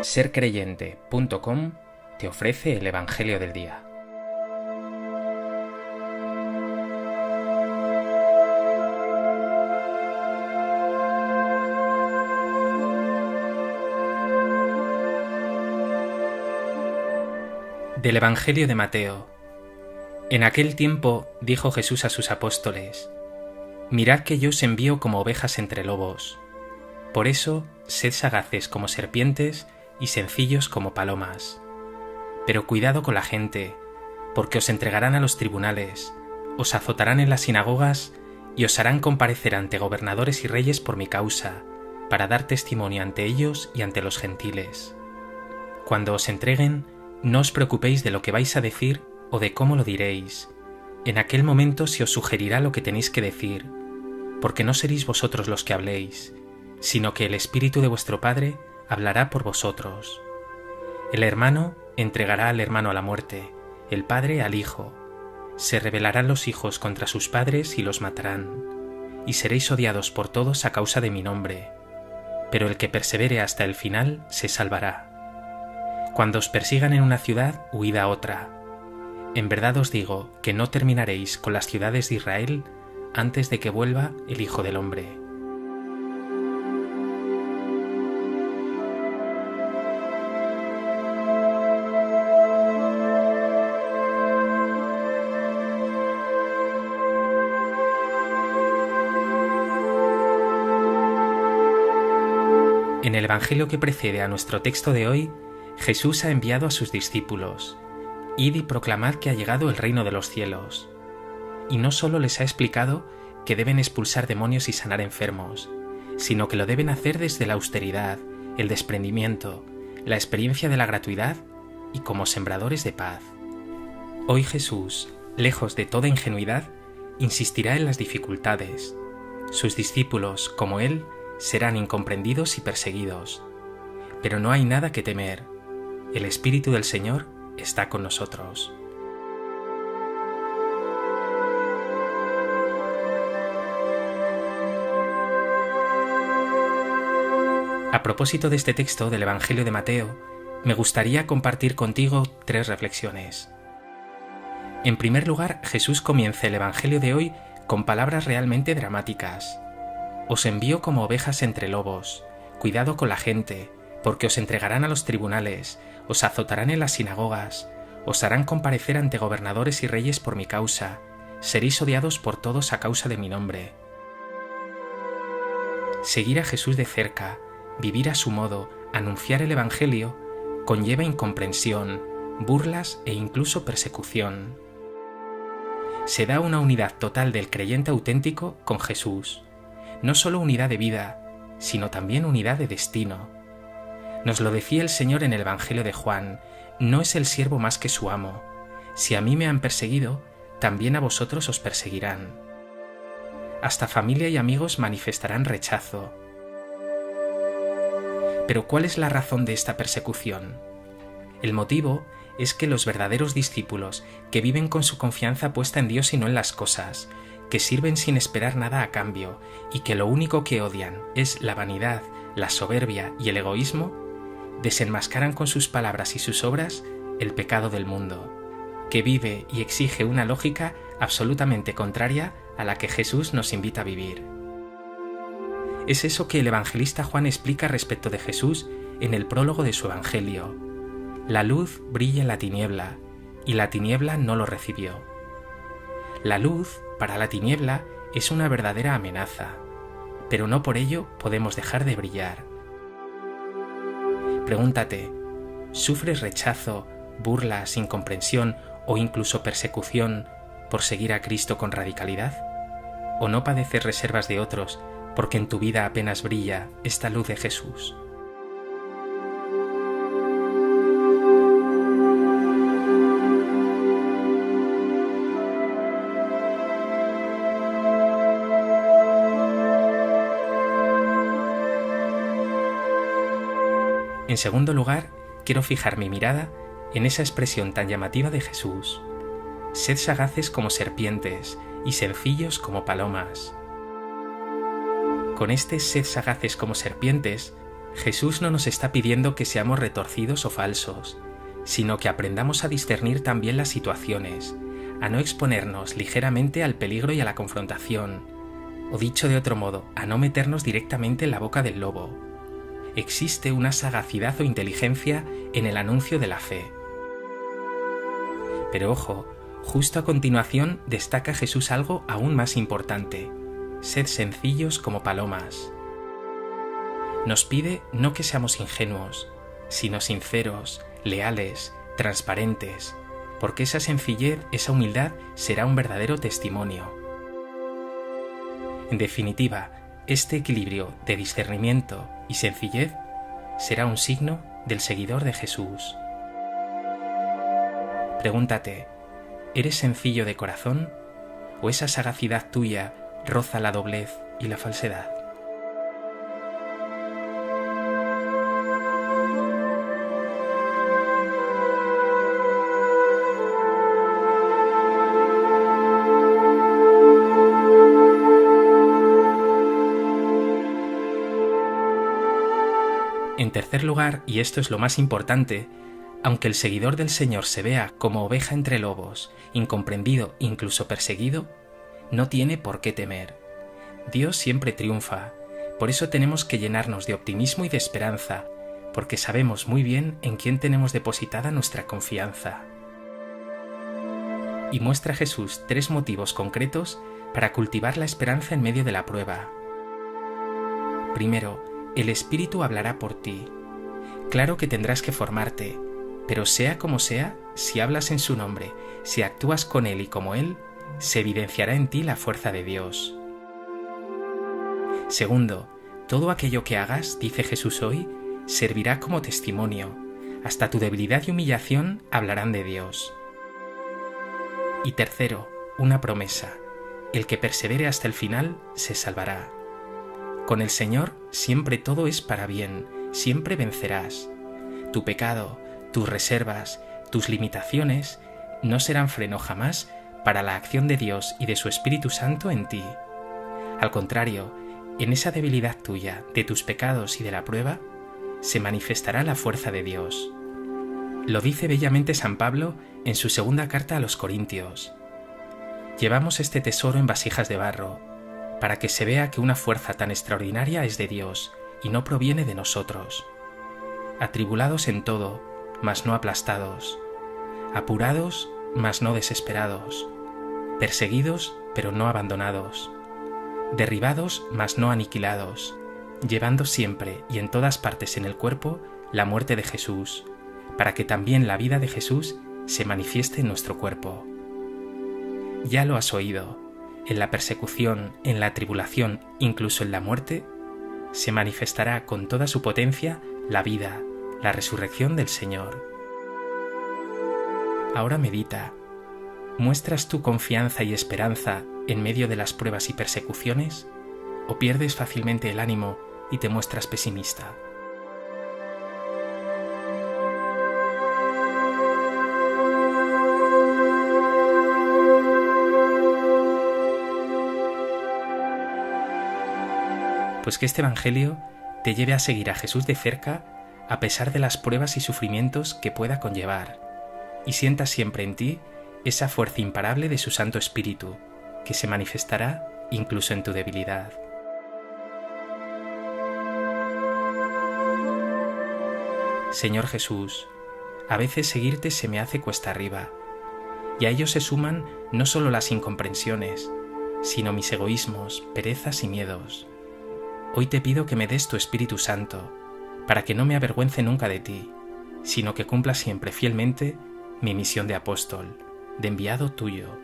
Sercreyente.com te ofrece el Evangelio del Día. Del Evangelio de Mateo. En aquel tiempo dijo Jesús a sus apóstoles: Mirad que yo os envío como ovejas entre lobos. Por eso, sed sagaces como serpientes y sencillos como palomas. Pero cuidado con la gente, porque os entregarán a los tribunales, os azotarán en las sinagogas y os harán comparecer ante gobernadores y reyes por mi causa, para dar testimonio ante ellos y ante los gentiles. Cuando os entreguen, no os preocupéis de lo que vais a decir o de cómo lo diréis. En aquel momento se os sugerirá lo que tenéis que decir, porque no seréis vosotros los que habléis, sino que el Espíritu de vuestro Padre hablará por vosotros. El hermano entregará al hermano a la muerte, el padre al hijo. Se rebelarán los hijos contra sus padres y los matarán, y seréis odiados por todos a causa de mi nombre. Pero el que persevere hasta el final se salvará. Cuando os persigan en una ciudad, huid a otra. En verdad os digo que no terminaréis con las ciudades de Israel antes de que vuelva el Hijo del Hombre. En el Evangelio que precede a nuestro texto de hoy, Jesús ha enviado a sus discípulos: Id y proclamad que ha llegado el reino de los cielos. Y no solo les ha explicado que deben expulsar demonios y sanar enfermos, sino que lo deben hacer desde la austeridad, el desprendimiento, la experiencia de la gratuidad y como sembradores de paz. Hoy Jesús, lejos de toda ingenuidad, insistirá en las dificultades. Sus discípulos, como Él, serán incomprendidos y perseguidos. Pero no hay nada que temer. El Espíritu del Señor está con nosotros. A propósito de este texto del Evangelio de Mateo, me gustaría compartir contigo 3 reflexiones. En primer lugar, Jesús comienza el Evangelio de hoy con palabras realmente dramáticas. Os envío como ovejas entre lobos. Cuidado con la gente, porque os entregarán a los tribunales, os azotarán en las sinagogas, os harán comparecer ante gobernadores y reyes por mi causa, seréis odiados por todos a causa de mi nombre. Seguir a Jesús de cerca, vivir a su modo, anunciar el Evangelio, conlleva incomprensión, burlas e incluso persecución. Se da una unidad total del creyente auténtico con Jesús. No solo unidad de vida, sino también unidad de destino. Nos lo decía el Señor en el Evangelio de Juan: no es el siervo más que su amo. Si a mí me han perseguido, también a vosotros os perseguirán. Hasta familia y amigos manifestarán rechazo. Pero ¿cuál es la razón de esta persecución? El motivo es que los verdaderos discípulos, que viven con su confianza puesta en Dios y no en las cosas, que sirven sin esperar nada a cambio y que lo único que odian es la vanidad, la soberbia y el egoísmo, desenmascaran con sus palabras y sus obras el pecado del mundo, que vive y exige una lógica absolutamente contraria a la que Jesús nos invita a vivir. Es eso que el evangelista Juan explica respecto de Jesús en el prólogo de su Evangelio. La luz brilla en la tiniebla, y la tiniebla no lo recibió. La luz, para la tiniebla, es una verdadera amenaza, pero no por ello podemos dejar de brillar. Pregúntate: ¿sufres rechazo, burlas, incomprensión o incluso persecución por seguir a Cristo con radicalidad? ¿O no padeces reservas de otros porque en tu vida apenas brilla esta luz de Jesús? En segundo lugar, quiero fijar mi mirada en esa expresión tan llamativa de Jesús: sed sagaces como serpientes y sencillos como palomas. Con este sed sagaces como serpientes, Jesús no nos está pidiendo que seamos retorcidos o falsos, sino que aprendamos a discernir también las situaciones, a no exponernos ligeramente al peligro y a la confrontación, o dicho de otro modo, a no meternos directamente en la boca del lobo. Existe una sagacidad o inteligencia en el anuncio de la fe. Pero ojo, justo a continuación destaca Jesús algo aún más importante: sed sencillos como palomas. Nos pide no que seamos ingenuos, sino sinceros, leales, transparentes, porque esa sencillez, esa humildad será un verdadero testimonio. En definitiva, este equilibrio de discernimiento y sencillez será un signo del seguidor de Jesús. Pregúntate, ¿eres sencillo de corazón o esa sagacidad tuya roza la doblez y la falsedad? En tercer lugar, y esto es lo más importante, aunque el seguidor del Señor se vea como oveja entre lobos, incomprendido, incluso perseguido, no tiene por qué temer. Dios siempre triunfa, por eso tenemos que llenarnos de optimismo y de esperanza, porque sabemos muy bien en quién tenemos depositada nuestra confianza. Y muestra Jesús 3 motivos concretos para cultivar la esperanza en medio de la prueba. Primero, el Espíritu hablará por ti. Claro que tendrás que formarte, pero sea como sea, si hablas en su nombre, si actúas con Él y como Él, se evidenciará en ti la fuerza de Dios. Segundo, todo aquello que hagas, dice Jesús hoy, servirá como testimonio. Hasta tu debilidad y humillación hablarán de Dios. Y tercero, una promesa: el que persevere hasta el final se salvará. Con el Señor siempre todo es para bien, siempre vencerás. Tu pecado, tus reservas, tus limitaciones no serán freno jamás para la acción de Dios y de su Espíritu Santo en ti. Al contrario, en esa debilidad tuya, de tus pecados y de la prueba, se manifestará la fuerza de Dios. Lo dice bellamente San Pablo en su segunda carta a los Corintios. Llevamos este tesoro en vasijas de barro, para que se vea que una fuerza tan extraordinaria es de Dios y no proviene de nosotros. Atribulados en todo, mas no aplastados. Apurados, mas no desesperados. Perseguidos, pero no abandonados. Derribados, mas no aniquilados. Llevando siempre y en todas partes en el cuerpo la muerte de Jesús, para que también la vida de Jesús se manifieste en nuestro cuerpo. Ya lo has oído. En la persecución, en la tribulación, incluso en la muerte, se manifestará con toda su potencia la vida, la resurrección del Señor. Ahora medita. ¿Muestras tu confianza y esperanza en medio de las pruebas y persecuciones? ¿O pierdes fácilmente el ánimo y te muestras pesimista? Pues que este Evangelio te lleve a seguir a Jesús de cerca a pesar de las pruebas y sufrimientos que pueda conllevar, y sientas siempre en ti esa fuerza imparable de su Santo Espíritu, que se manifestará incluso en tu debilidad. Señor Jesús, a veces seguirte se me hace cuesta arriba, y a ello se suman no solo las incomprensiones, sino mis egoísmos, perezas y miedos. Hoy te pido que me des tu Espíritu Santo, para que no me avergüence nunca de ti, sino que cumpla siempre fielmente mi misión de apóstol, de enviado tuyo.